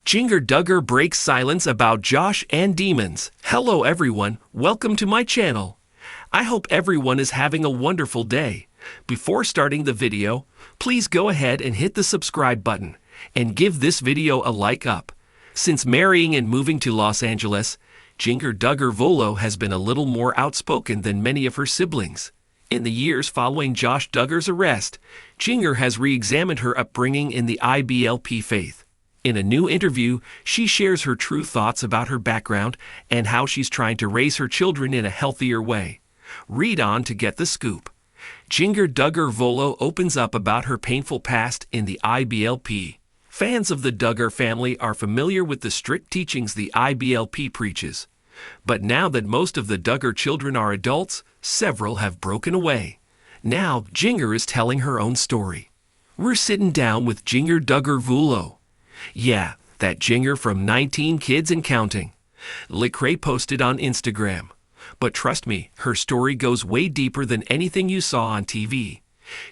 Jinger Duggar breaks silence about Josh and demons. Hello everyone, welcome to my channel. I hope everyone is having a wonderful day. Before starting the video, please go ahead and hit the subscribe button and give this video a like up. Since marrying and moving to Los Angeles, Jinger Duggar Volo has been a little more outspoken than many of her siblings. In the years following Josh Duggar's arrest, Jinger has re-examined her upbringing in the IBLP faith. In a new interview, she shares her true thoughts about her background and how she's trying to raise her children in a healthier way. Read on to get the scoop. Jinger Duggar Volo opens up about her painful past in the IBLP. Fans of the Duggar family are familiar with the strict teachings the IBLP preaches. But now that most of the Duggar children are adults, several have broken away. Now, Jinger is telling her own story. We're sitting down with Jinger Duggar Volo. Yeah, that Jinger from 19 Kids and Counting. Lecrae posted on Instagram. But trust me, her story goes way deeper than anything you saw on TV.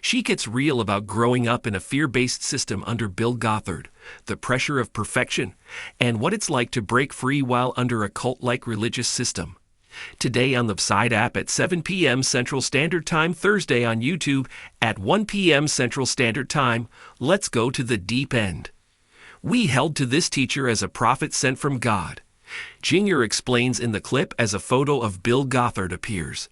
She gets real about growing up in a fear-based system under Bill Gothard, the pressure of perfection, and what it's like to break free while under a cult-like religious system. Today on the Side app at 7 p.m. Central Standard Time, Thursday on YouTube at 1 p.m. Central Standard Time, let's go to the deep end. We held to this teacher as a prophet sent from God. Jinger explains in the clip as a photo of Bill Gothard appears.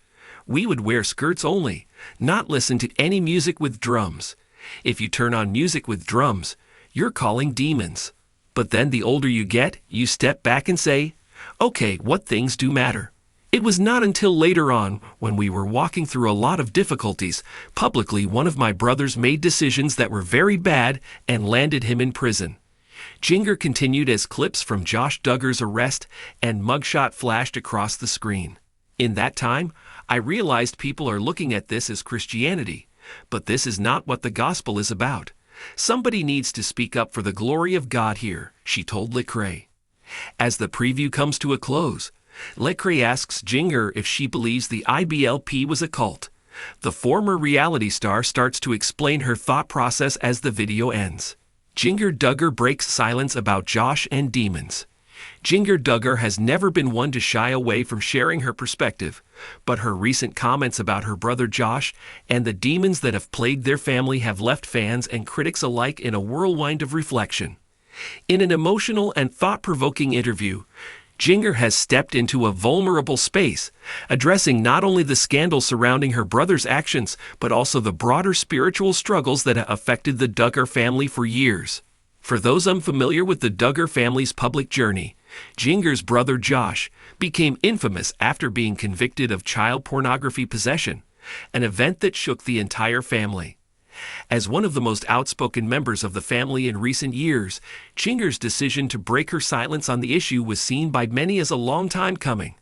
We would wear skirts only, not listen to any music with drums. If you turn on music with drums, you're calling demons. But then the older you get, you step back and say, okay, what things do matter? It was not until later on, when we were walking through a lot of difficulties, publicly one of my brothers made decisions that were very bad and landed him in prison. Jinger continued as clips from Josh Duggar's arrest and mugshot flashed across the screen. In that time, I realized people are looking at this as Christianity, but this is not what the gospel is about. Somebody needs to speak up for the glory of God here, she told Lecrae. As the preview comes to a close, Lecrae asks Jinger if she believes the IBLP was a cult. The former reality star starts to explain her thought process as the video ends. Jinger Duggar breaks silence about Josh and demons. Jinger Duggar has never been one to shy away from sharing her perspective, but her recent comments about her brother Josh and the demons that have plagued their family have left fans and critics alike in a whirlwind of reflection. In an emotional and thought-provoking interview, Jinger has stepped into a vulnerable space, addressing not only the scandal surrounding her brother's actions, but also the broader spiritual struggles that have affected the Duggar family for years. For those unfamiliar with the Duggar family's public journey, Jinger's brother Josh became infamous after being convicted of child pornography possession, an event that shook the entire family. As one of the most outspoken members of the family in recent years, Jinger's decision to break her silence on the issue was seen by many as a long time coming.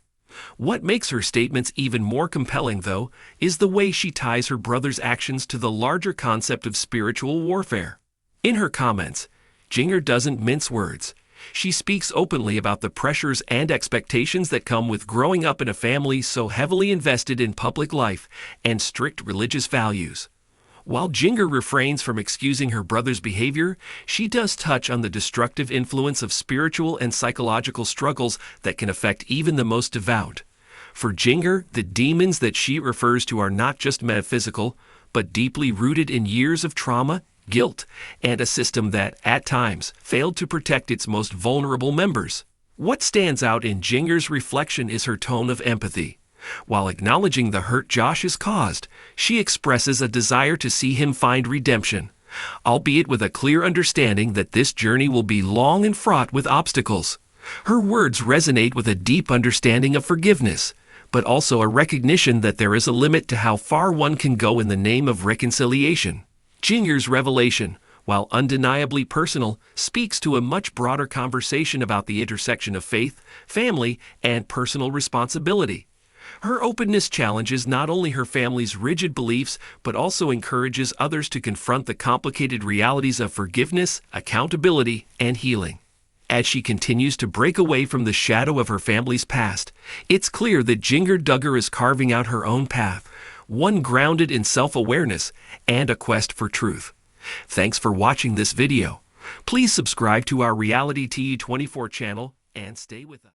What makes her statements even more compelling, though, is the way she ties her brother's actions to the larger concept of spiritual warfare. In her comments, Jinger doesn't mince words. She speaks openly about the pressures and expectations that come with growing up in a family so heavily invested in public life and strict religious values. While Jinger refrains from excusing her brother's behavior, she does touch on the destructive influence of spiritual and psychological struggles that can affect even the most devout. For Jinger, the demons that she refers to are not just metaphysical, but deeply rooted in years of trauma, guilt, and a system that, at times, failed to protect its most vulnerable members. What stands out in Jinger's reflection is her tone of empathy. While acknowledging the hurt Josh has caused, she expresses a desire to see him find redemption, albeit with a clear understanding that this journey will be long and fraught with obstacles. Her words resonate with a deep understanding of forgiveness, but also a recognition that there is a limit to how far one can go in the name of reconciliation. Jinger's revelation, while undeniably personal, speaks to a much broader conversation about the intersection of faith, family, and personal responsibility. Her openness challenges not only her family's rigid beliefs, but also encourages others to confront the complicated realities of forgiveness, accountability, and healing. As she continues to break away from the shadow of her family's past, it's clear that Jinger Duggar is carving out her own path, one grounded in self-awareness and a quest for truth. Thanks for watching this video. Please subscribe to our Reality TE 24 channel and stay with us.